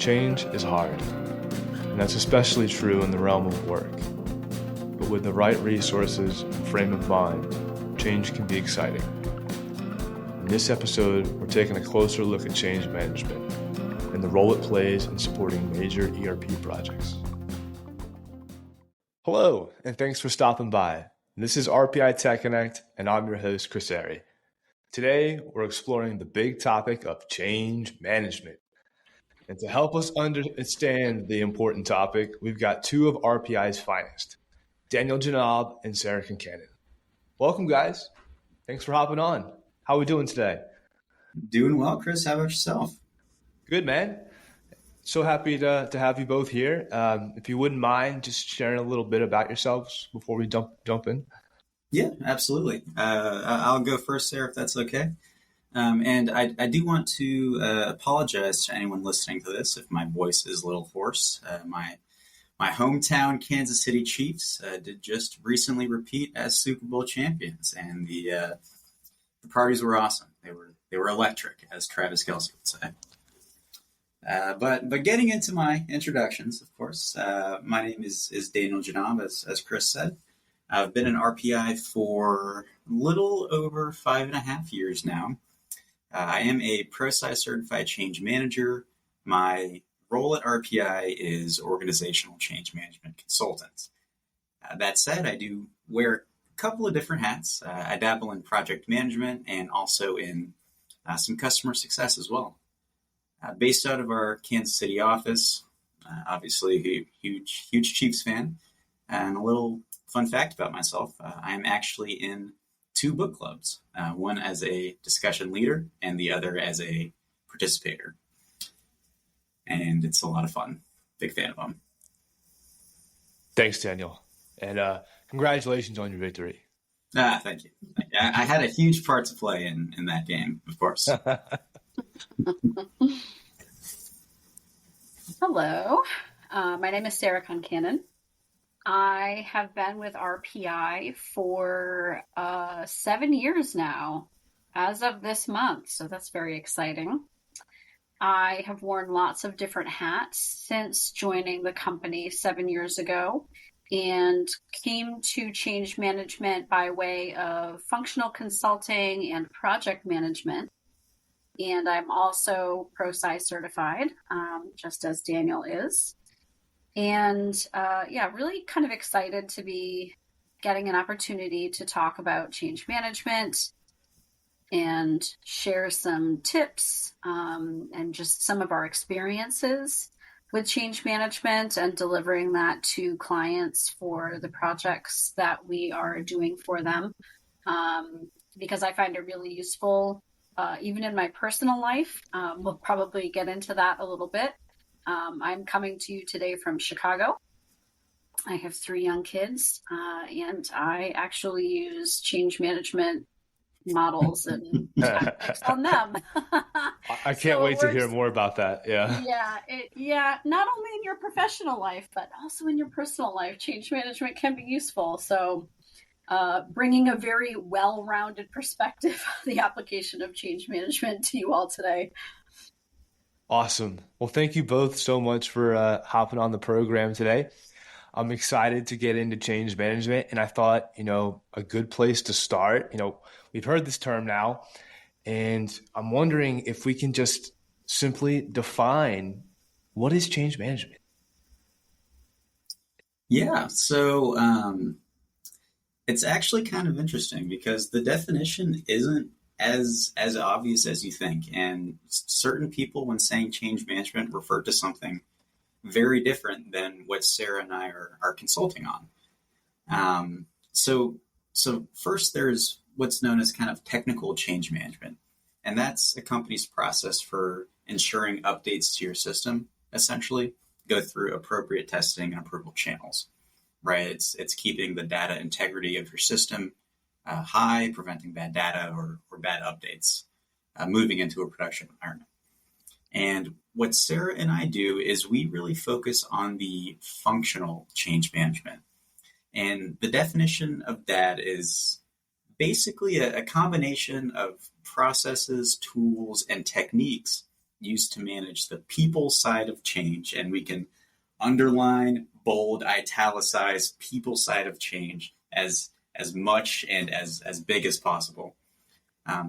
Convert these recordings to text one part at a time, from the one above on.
Change is hard, and that's especially true in the realm of work. But with the right resources and frame of mind, change can be exciting. In this episode, we're taking a closer look at change management and the role it plays in supporting major ERP projects. Hello, and thanks for stopping by. This is RPI Tech Connect, and I'm your host, Chris Airy. Today, we're exploring the big topic of change management. And to help us understand the important topic, we've got two of RPI's finest, Daniel Jenab and Sarah Concannon. Welcome, guys. Thanks for hopping on. How are we doing today? Doing well, Chris. How about yourself? Good, man. So happy to have you both here. If you wouldn't mind just sharing a little bit about yourselves before we jump in. Yeah, absolutely. I'll go first, Sarah, if that's okay. And I do want to apologize to anyone listening to this if my voice is a little hoarse. My hometown Kansas City Chiefs did just recently repeat as Super Bowl champions, and the parties were awesome. They were electric, as Travis Kelce would say. But getting into my introductions, of course, my name is Daniel Jenab, as Chris said. I've been in RPI for a little over 5.5 years now. I am a ProSci certified change manager. My role at RPI is organizational change management consultant. That said, I do wear a couple of different hats. I dabble in project management and also in some customer success as well. Based out of our Kansas City office, obviously a huge Chiefs fan. And a little fun fact about myself, I'm actually in 2 book clubs, one as a discussion leader and the other as a participator. And it's a lot of fun. Big fan of them. Thanks, Daniel. And congratulations on your victory. Thank you. I had a huge part to play in that game, of course. Hello. My name is Sarah Concannon. I have been with RPI for 7 years now, as of this month, so that's very exciting. I have worn lots of different hats since joining the company 7 years ago and came to change management by way of functional consulting and project management. And I'm also ProSci certified, just as Daniel is. And really kind of excited to be getting an opportunity to talk about change management and share some tips and just some of our experiences with change management and delivering that to clients for the projects that we are doing for them. Because I find it really useful, even in my personal life. We'll probably get into that a little bit. I'm coming to you today from Chicago. I have 3 young kids, and I actually use change management models and tactics on them. I can't wait to hear more about that. Yeah. Not only in your professional life, but also in your personal life, change management can be useful. So bringing a very well-rounded perspective on the application of change management to you all today. Awesome. Well, thank you both so much for hopping on the program today. I'm excited to get into change management, and I thought, a good place to start, we've heard this term now, and I'm wondering if we can just simply define what is change management? Yeah, so it's actually kind of interesting because the definition isn't as obvious as you think. And certain people, when saying change management, refer to something very different than what Sarah and I are consulting on. So first there's what's known as kind of technical change management. And that's a company's process for ensuring updates to your system, essentially, go through appropriate testing and approval channels, right? It's keeping the data integrity of your system high, preventing bad data or bad updates, moving into a production environment. And what Sarah and I do is we really focus on the functional change management. And the definition of that is basically a combination of processes, tools, and techniques used to manage the people side of change, and we can underline, bold, italicize people side of change as much and as big as possible.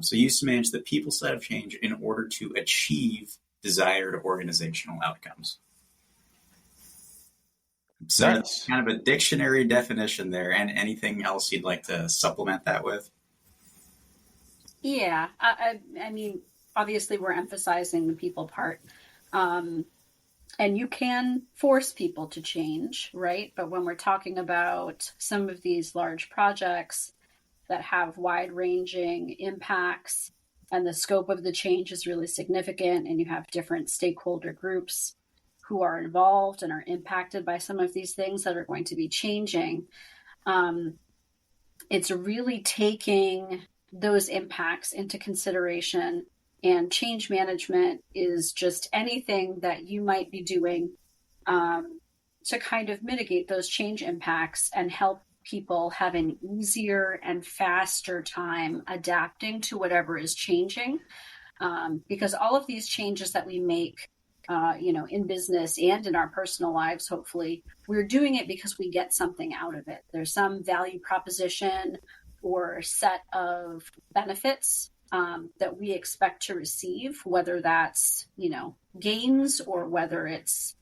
So used to manage the people side of change in order to achieve desired organizational outcomes. So that's kind of a dictionary definition there. And anything else you'd like to supplement that with? Yeah, I mean, obviously we're emphasizing the people part. And you can force people to change, right? But when we're talking about some of these large projects that have wide-ranging impacts and the scope of the change is really significant, and you have different stakeholder groups who are involved and are impacted by some of these things that are going to be changing, it's really taking those impacts into consideration. And change management is just anything that you might be doing to kind of mitigate those change impacts and help people have an easier and faster time adapting to whatever is changing. Because all of these changes that we make, in business and in our personal lives, hopefully, we're doing it because we get something out of it. There's some value proposition or set of benefits that we expect to receive, whether that's, gains or whether it's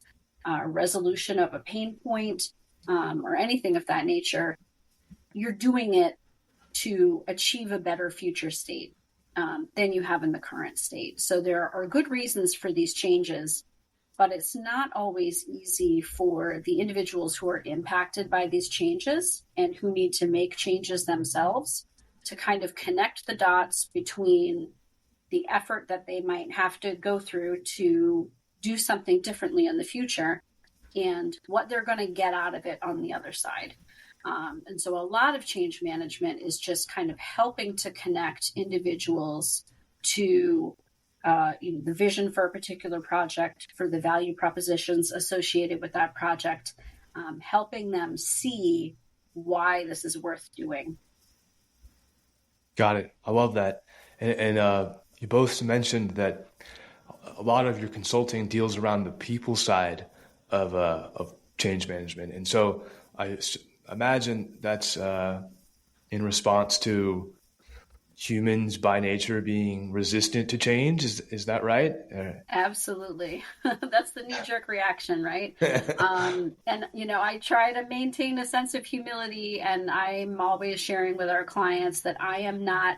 resolution of a pain point or anything of that nature. You're doing it to achieve a better future state than you have in the current state. So there are good reasons for these changes, but it's not always easy for the individuals who are impacted by these changes and who need to make changes themselves to kind of connect the dots between the effort that they might have to go through to do something differently in the future and what they're going to get out of it on the other side. And so a lot of change management is just kind of helping to connect individuals to the vision for a particular project, for the value propositions associated with that project, helping them see why this is worth doing. Got it. I love that. And you both mentioned that a lot of your consulting deals around the people side of change management. And so I imagine that's in response to humans by nature being resistant to change. Is that right? Absolutely. That's the knee-jerk reaction, right? And, I try to maintain a sense of humility, and I'm always sharing with our clients that I am not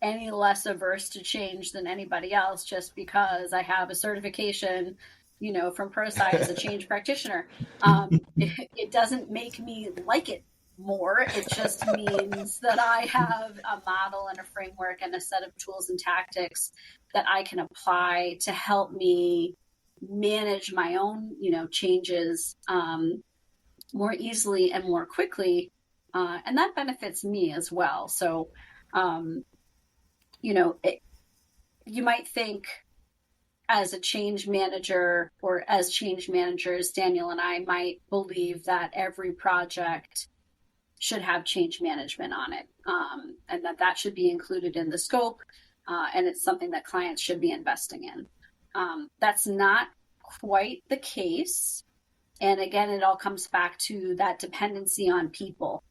any less averse to change than anybody else just because I have a certification, from ProSci as a change practitioner. It doesn't make me like it more. It just means that I have a model and a framework and a set of tools and tactics that I can apply to help me manage my own, changes more easily and more quickly. And that benefits me as well. So, you might think as a change manager or as change managers, Daniel and I might believe that every project should have change management on it, and that should be included in the scope, and it's something that clients should be investing in. That's not quite the case. And again, it all comes back to that dependency on people.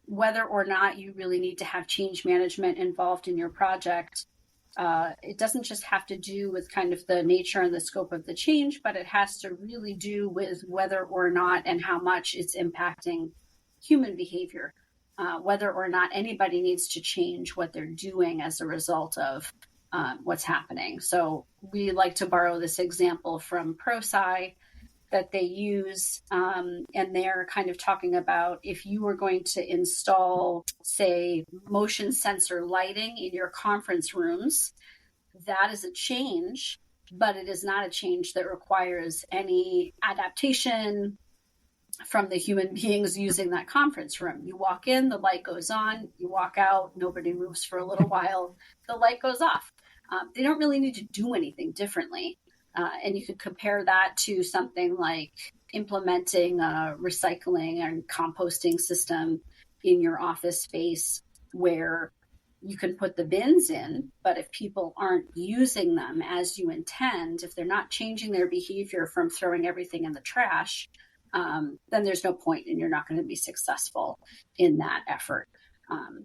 Whether or not you really need to have change management involved in your project, it doesn't just have to do with kind of the nature and the scope of the change, but it has to really do with whether or not and how much it's impacting human behavior, whether or not anybody needs to change what they're doing as a result of what's happening. So we like to borrow this example from ProSci that they use, and they're kind of talking about if you were going to install, say, motion sensor lighting in your conference rooms, that is a change, but it is not a change that requires any adaptation from the human beings using that conference room. You walk in, the light goes on, you walk out, nobody moves for a little while, the light goes off. They don't really need to do anything differently. And you could compare that to something like implementing a recycling and composting system in your office space where you can put the bins in, but if people aren't using them as you intend, if they're not changing their behavior from throwing everything in the trash, then there's no point and you're not going to be successful in that effort.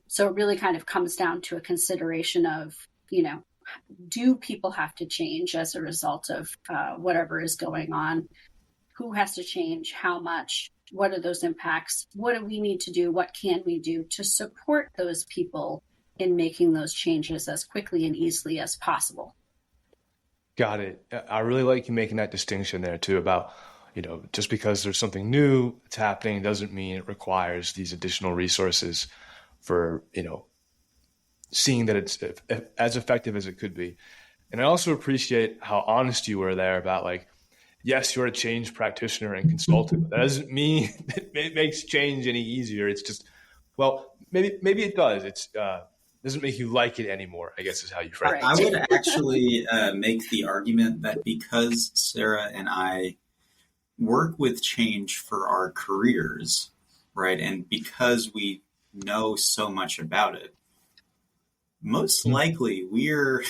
So it really kind of comes down to a consideration of, do people have to change as a result of whatever is going on? Who has to change? How much? What are those impacts? What do we need to do? What can we do to support those people in making those changes as quickly and easily as possible? Got it. I really like you making that distinction there too about, just because there's something new that's happening doesn't mean it requires these additional resources for, seeing that it's as effective as it could be. And I also appreciate how honest you were there about like, yes, you're a change practitioner and consultant, but that doesn't mean it makes change any easier. It's just, well, maybe it does. It's doesn't make you like it anymore, I guess is how you frame it. I would actually make the argument that because Sarah and I work with change for our careers, right, and because we know so much about it, most likely we're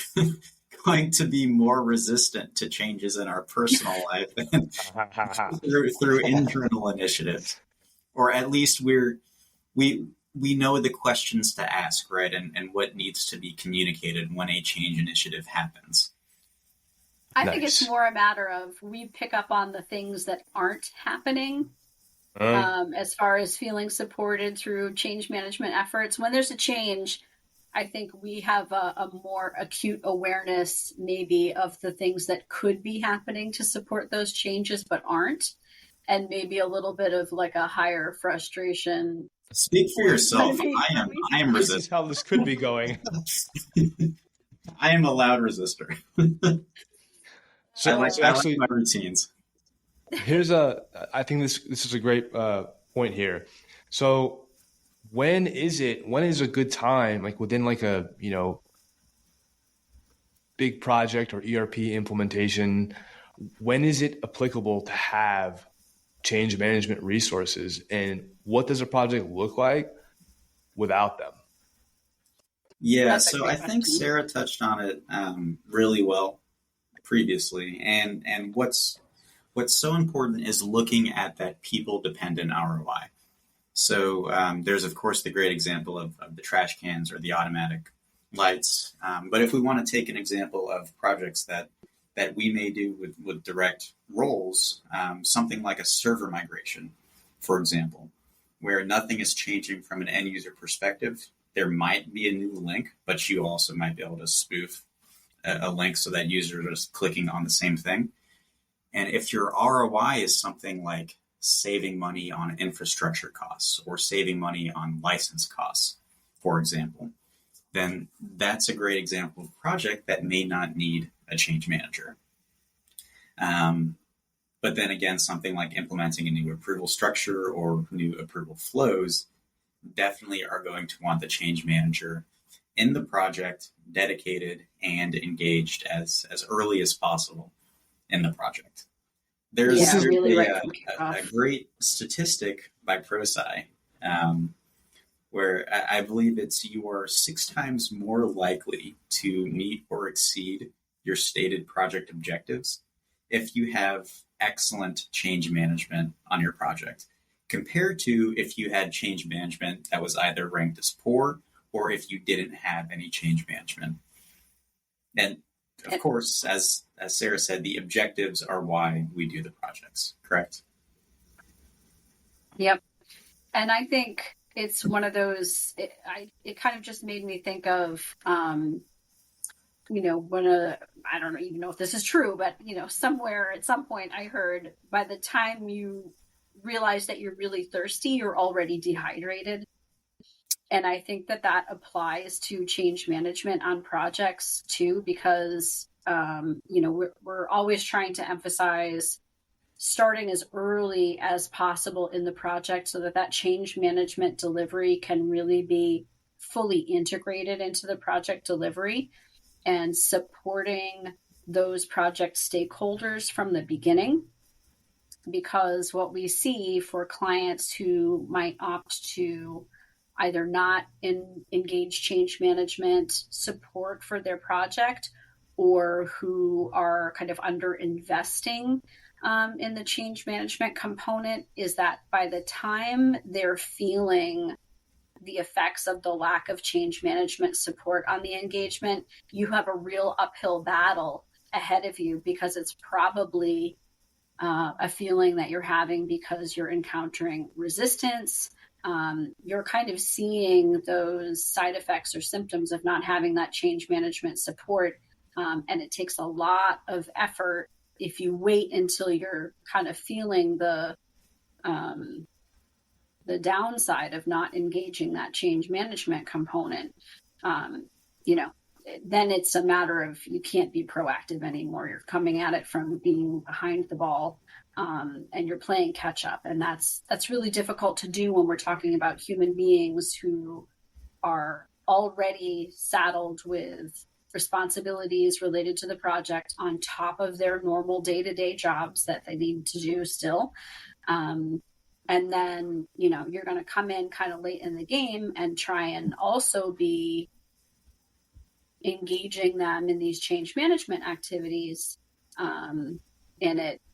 going to be more resistant to changes in our personal life through internal initiatives, or at least we know the questions to ask, right, and what needs to be communicated when a change initiative happens. I think it's more a matter of we pick up on the things that aren't happening as far as feeling supported through change management efforts. When there's a change, I think we have a more acute awareness maybe of the things that could be happening to support those changes but aren't, and maybe a little bit of like a higher frustration. Speak for yourself. I am resistant. This is how this could be going. I am a loud resistor. So I like my routines. I think this is a great point here. So when is a good time, like within like a, big project or ERP implementation, when is it applicable to have change management resources, and what does a project look like without them? Yeah, so I think Sarah touched on it really well previously, and what's so important is looking at that people-dependent ROI. So there's, of course, the great example of the trash cans or the automatic lights. But if we want to take an example of projects that we may do with direct roles, something like a server migration, for example, where nothing is changing from an end user perspective. There might be a new link, but you also might be able to spoof a link so that users are just clicking on the same thing. And if your ROI is something like saving money on infrastructure costs or saving money on license costs, for example, then that's a great example of a project that may not need a change manager. But then again, something like implementing a new approval structure or new approval flows definitely are going to want the change manager in the project, dedicated and engaged as early as possible in the project. There's a great statistic by ProSci where I believe you are 6 times more likely to meet or exceed your stated project objectives if you have excellent change management on your project, compared to if you had change management that was either ranked as poor or if you didn't have any change management. And of course, as Sarah said, the objectives are why we do the projects, correct? Yep. And I think it's one of those, it kind of just made me think of, I don't even know if this is true, but, somewhere at some point I heard by the time you realize that you're really thirsty, you're already dehydrated. And I think that applies to change management on projects too, because, we're always trying to emphasize starting as early as possible in the project so that change management delivery can really be fully integrated into the project delivery, and supporting those project stakeholders from the beginning. Because what we see for clients who might opt to either not engage change management support for their project, or who are kind of under investing in the change management component, is that by the time they're feeling the effects of the lack of change management support on the engagement, you have a real uphill battle ahead of you, because it's probably a feeling that you're having because you're encountering resistance. You're kind of seeing those side effects or symptoms of not having that change management support. And it takes a lot of effort if you wait until you're kind of feeling the downside of not engaging that change management component. Then it's a matter of, you can't be proactive anymore. You're coming at it from being behind the ball, and you're playing catch up. And that's really difficult to do when we're talking about human beings who are already saddled with responsibilities related to the project on top of their normal day-to-day jobs that they need to do still. And then, you're going to come in kind of late in the game and try and also be engaging them in these change management activities. And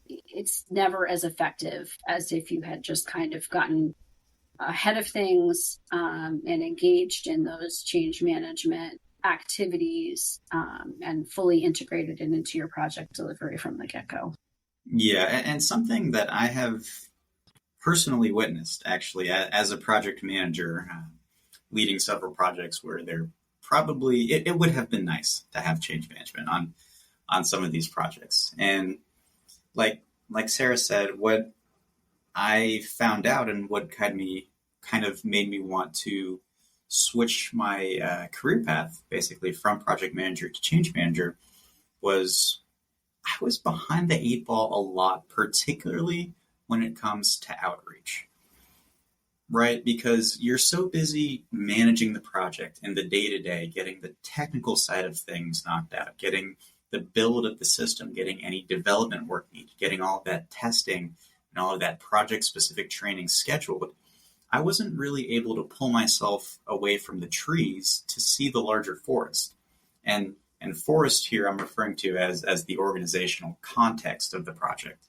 it's never as effective as if you had just kind of gotten ahead of things and engaged in those change management activities and fully integrated it into your project delivery from the get-go. Yeah, and something that I have personally witnessed, actually, as a project manager, leading several projects where they're probably, it would have been nice to have change management on some of these projects. And like Sarah said, what I found out and what kind of made me want to switch my career path, basically from project manager to change manager, was I was behind the 8 ball a lot, particularly when it comes to outreach, right? Because you're so busy managing the project and the day-to-day, getting the technical side of things knocked out, getting the build of the system, getting any development work needed, getting all of that testing and all of that project-specific training scheduled. I wasn't really able to pull myself away from the trees to see the larger forest. And forest here I'm referring to as the organizational context of the project.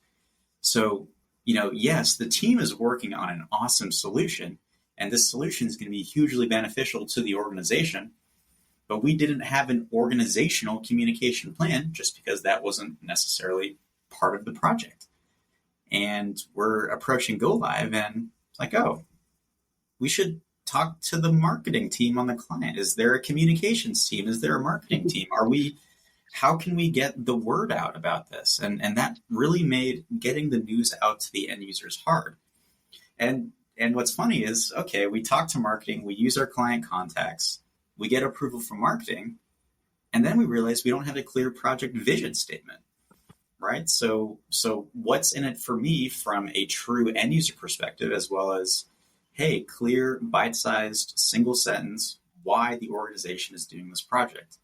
So, yes, the team is working on an awesome solution, and this solution is going to be hugely beneficial to the organization, but we didn't have an organizational communication plan just because that wasn't necessarily part of the project. And we're approaching go live, and it's like, oh, we should talk to the marketing team on the client. Is there a communications team? Is there a marketing team? How can we get the word out about this? And that really made getting the news out to the end users hard. And what's funny is, okay, we talk to marketing, we use our client contacts, we get approval from marketing, and then we realize we don't have a clear project vision statement, right? So what's in it for me from a true end user perspective, as well as, hey, clear, bite-sized, single sentence, why the organization is doing this project.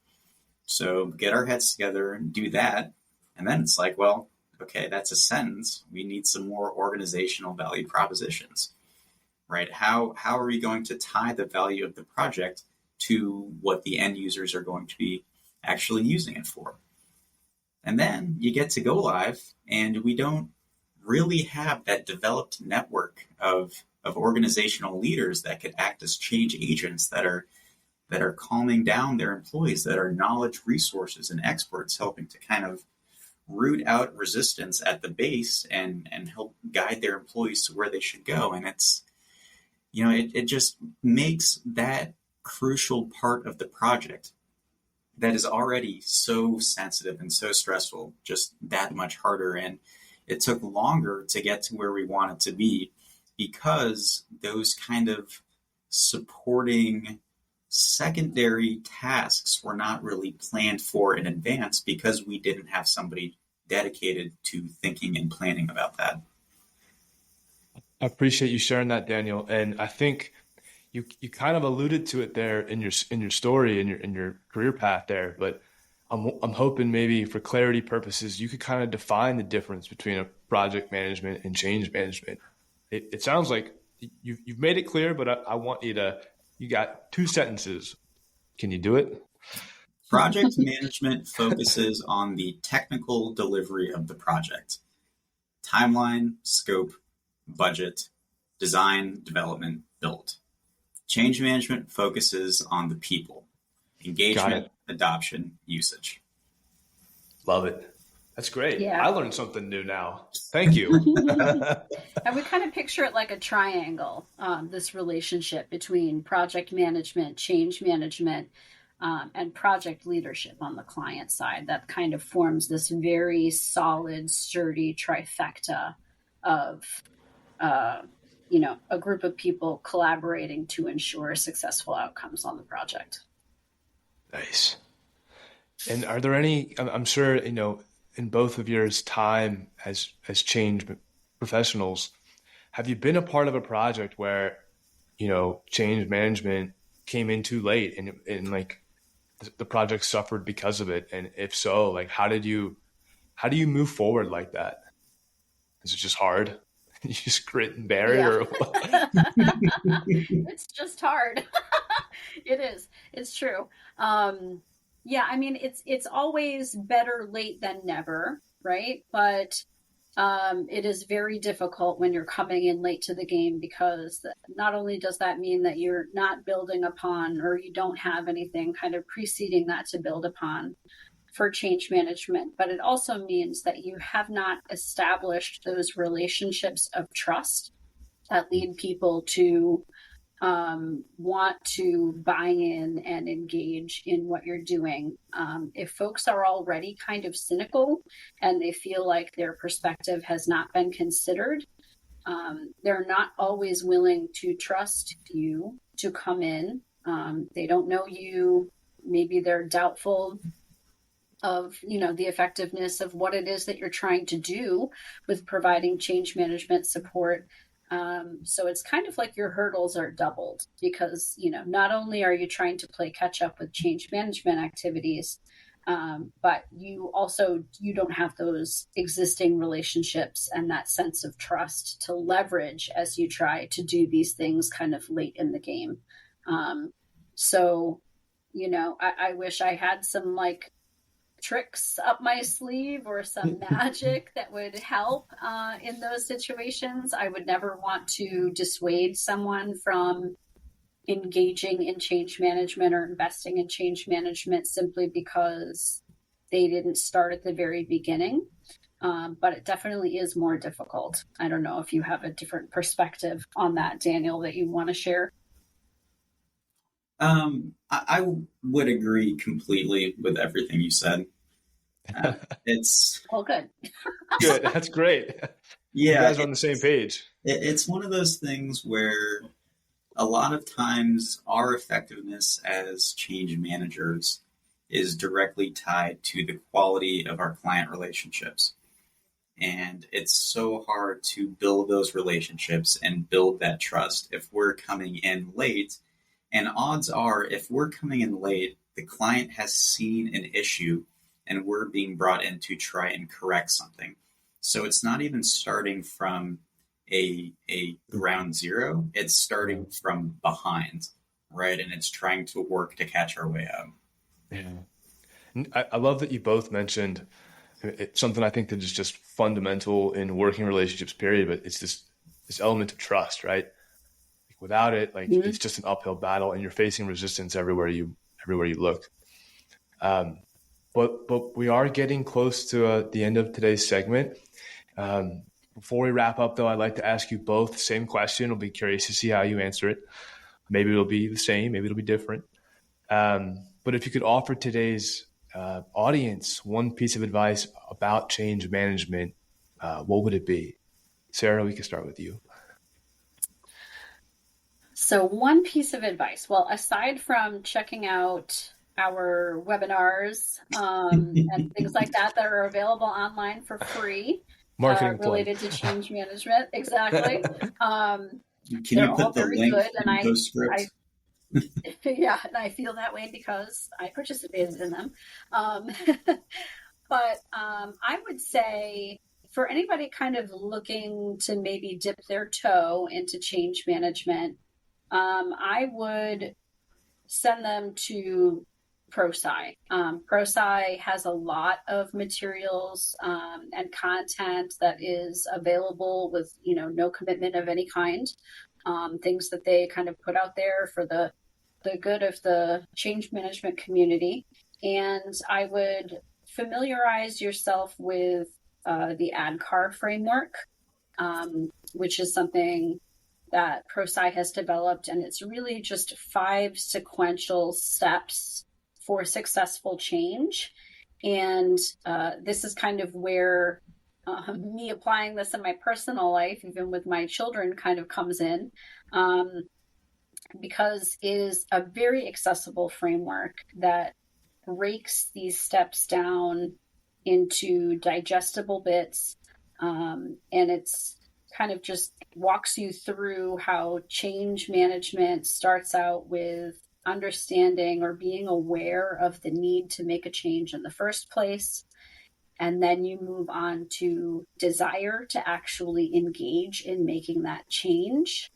So get our heads together and do that. And then it's like, well, okay, that's a sentence. We need some more organizational value propositions, right? How are we going to tie the value of the project to what the end users are going to be actually using it for? And then you get to go live, and we don't really have that developed network of organizational leaders that could act as change agents that are calming down their employees, that are knowledge resources and experts, helping to kind of root out resistance at the base and help guide their employees to where they should go. And it's, it just makes that crucial part of the project that is already so sensitive and so stressful just that much harder. And it took longer to get to where we wanted to be because those kind of supporting secondary tasks were not really planned for in advance because we didn't have somebody dedicated to thinking and planning about that. I appreciate you sharing that, Daniel. And I think you kind of alluded to it there in your story, in your career path there, but I'm hoping maybe for clarity purposes, you could kind of define the difference between a project management and change management. It sounds like you've made it clear, but I want you to You got 2 sentences. Can you do it? Project management focuses on the technical delivery of the project. Timeline, scope, budget, design, development, build. Change management focuses on the people. Engagement, adoption, usage. Love it. That's great. Yeah. I learned something new now. Thank you. And we kind of picture it like a triangle, this relationship between project management, change management, and project leadership on the client side. That kind of forms this very solid, sturdy trifecta of, a group of people collaborating to ensure successful outcomes on the project. Nice. And are there any, I'm sure, in both of your time as change professionals, have you been a part of a project where, change management came in too late and like the project suffered because of it? And if so, like, how do you move forward like that? Is it just hard? You just grit and bear it, or what? It's just hard. It is. It's true. Yeah, I mean, it's always better late than never, right? But it is very difficult when you're coming in late to the game, because not only does that mean that you're not building upon, or you don't have anything kind of preceding that to build upon for change management, but it also means that you have not established those relationships of trust that lead people to want to buy in and engage in what you're doing. If folks are already kind of cynical and they feel like their perspective has not been considered, they're not always willing to trust you to come in. They don't know you. Maybe they're doubtful of, the effectiveness of what it is that you're trying to do with providing change management support. So it's kind of like your hurdles are doubled, because, not only are you trying to play catch up with change management activities, but you don't have those existing relationships and that sense of trust to leverage as you try to do these things kind of late in the game. So, I wish I had some like tricks up my sleeve or some magic that would help in those situations. I would never want to dissuade someone from engaging in change management or investing in change management simply because they didn't start at the very beginning. But it definitely is more difficult. I don't know if you have a different perspective on that, Daniel, that you want to share. I would agree completely with everything you said. It's all good. Good. That's great. Yeah, you guys are on the same page. It's one of those things where a lot of times our effectiveness as change managers is directly tied to the quality of our client relationships. And it's so hard to build those relationships and build that trust if we're coming in late. And odds are, if we're coming in late, the client has seen an issue and we're being brought in to try and correct something. So it's not even starting from a ground zero. It's starting from behind, right? And it's trying to work to catch our way up. Yeah. I love that you both mentioned it's something I think that is just fundamental in working relationships, period. But it's this element of trust, right? Without it, it's just an uphill battle, and you're facing resistance everywhere you look. But we are getting close to the end of today's segment. Before we wrap up, though, I'd like to ask you both the same question. I'll be curious to see how you answer it. Maybe it'll be the same, maybe it'll be different. But if you could offer today's audience one piece of advice about change management, what would it be? Sarah, we can start with you. So one piece of advice, well, aside from checking out our webinars and things like that are available online for free, related to change management. Exactly. Can you put the link in those scripts? Yeah, and I feel that way because I participated in them. But I would say for anybody kind of looking to maybe dip their toe into change management, I would send them to ProSci. ProSci has a lot of materials and content that is available with, no commitment of any kind. Things that they kind of put out there for the good of the change management community. And I would familiarize yourself with the ADKAR framework, which is something that ProSci has developed, and it's really just 5 sequential steps for successful change. And this is kind of where me applying this in my personal life, even with my children, kind of comes in, because it is a very accessible framework that breaks these steps down into digestible bits, and it's kind of just walks you through how change management starts out with understanding or being aware of the need to make a change in the first place. And then you move on to desire to actually engage in making that change.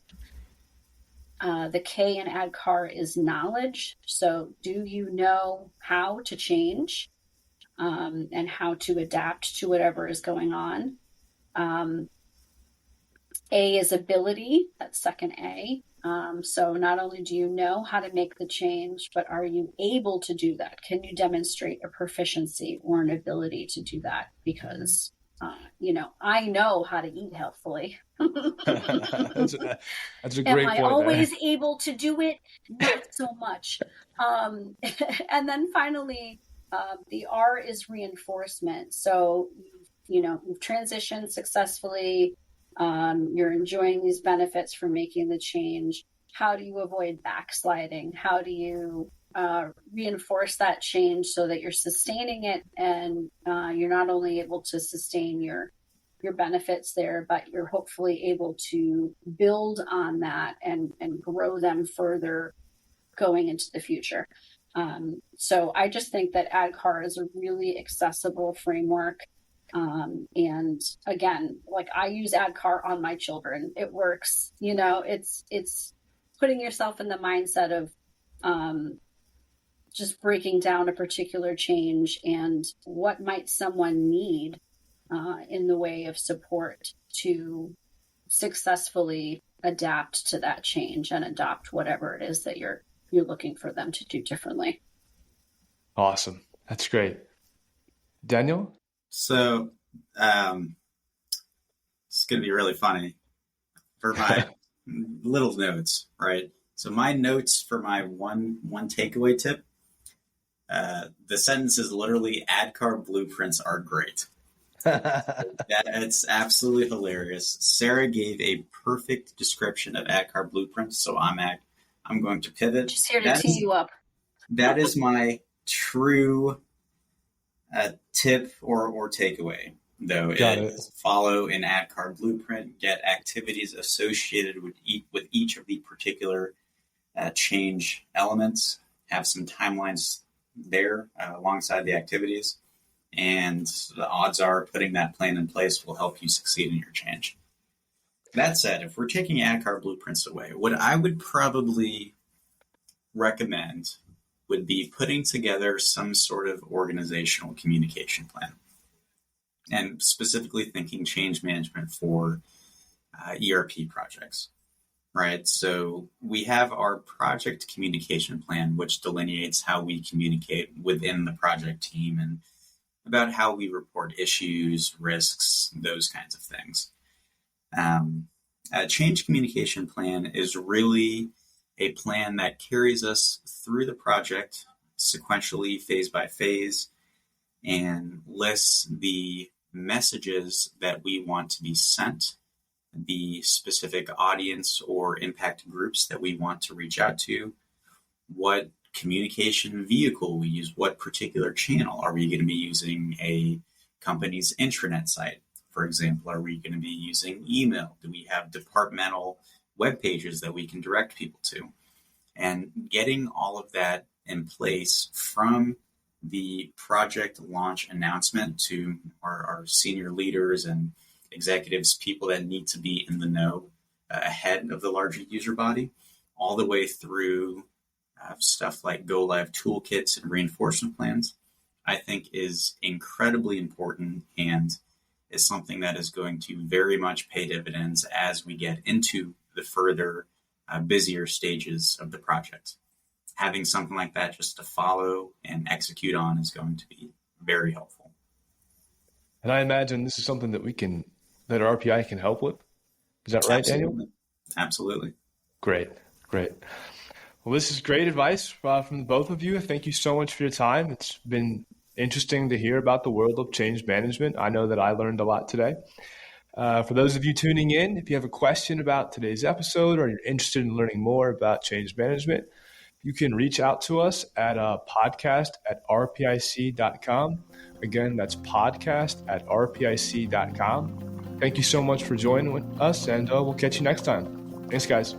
The K in ADKAR is knowledge. So do you know how to change and how to adapt to whatever is going on? A is ability, that's second A. So not only do you know how to make the change, but are you able to do that? Can you demonstrate a proficiency or an ability to do that? Because, I know how to eat healthfully. That's a great Am I point. always able to do it? Not so much. And then finally, the R is reinforcement. So, you've transitioned successfully. You're enjoying these benefits from making the change. How do you avoid backsliding? How do you reinforce that change so that you're sustaining it, and you're not only able to sustain your benefits there, but you're hopefully able to build on that and grow them further going into the future. So I just think that ADKAR is a really accessible framework. And again, like I use ADKAR on my children. It works, it's putting yourself in the mindset of just breaking down a particular change and what might someone need in the way of support to successfully adapt to that change and adopt whatever it is that you're looking for them to do differently. Awesome. That's great. Daniel? So it's going to be really funny for my little notes, right? So my notes for my one takeaway tip, the sentence is literally ADKAR blueprints are great. It's absolutely hilarious. Sarah gave a perfect description of ADKAR blueprints, so I'm going to pivot. Just here to tee you up. That is my true tip or takeaway, though. Is follow an ADKAR blueprint, get activities associated with each of the particular change elements, have some timelines there alongside the activities, and the odds are putting that plan in place will help you succeed in your change. That said, if we're taking ADKAR blueprints away, what I would probably recommend would be putting together some sort of organizational communication plan, and specifically thinking change management for ERP projects, right? So we have our project communication plan, which delineates how we communicate within the project team and about how we report issues, risks, those kinds of things. A change communication plan is really a plan that carries us through the project sequentially, phase by phase, and lists the messages that we want to be sent, the specific audience or impact groups that we want to reach out to, what communication vehicle we use, what particular channel. Are we going to be using a company's intranet site? For example, are we going to be using email? Do we have departmental web pages that we can direct people to? And getting all of that in place from the project launch announcement to our senior leaders and executives, people that need to be in the know ahead of the larger user body, all the way through stuff like go live toolkits and reinforcement plans, I think is incredibly important and is something that is going to very much pay dividends as we get into the further busier stages of the project. Having something like that just to follow and execute on is going to be very helpful. And I imagine this is something that that RPI can help with. Is that right, Absolutely. Daniel? Absolutely. Great. Well, this is great advice from both of you. Thank you so much for your time. It's been interesting to hear about the world of change management. I know that I learned a lot today. For those of you tuning in, if you have a question about today's episode or you're interested in learning more about change management, you can reach out to us at podcast@rpic.com. Again, that's podcast@rpic.com. Thank you so much for joining us, and we'll catch you next time. Thanks, guys.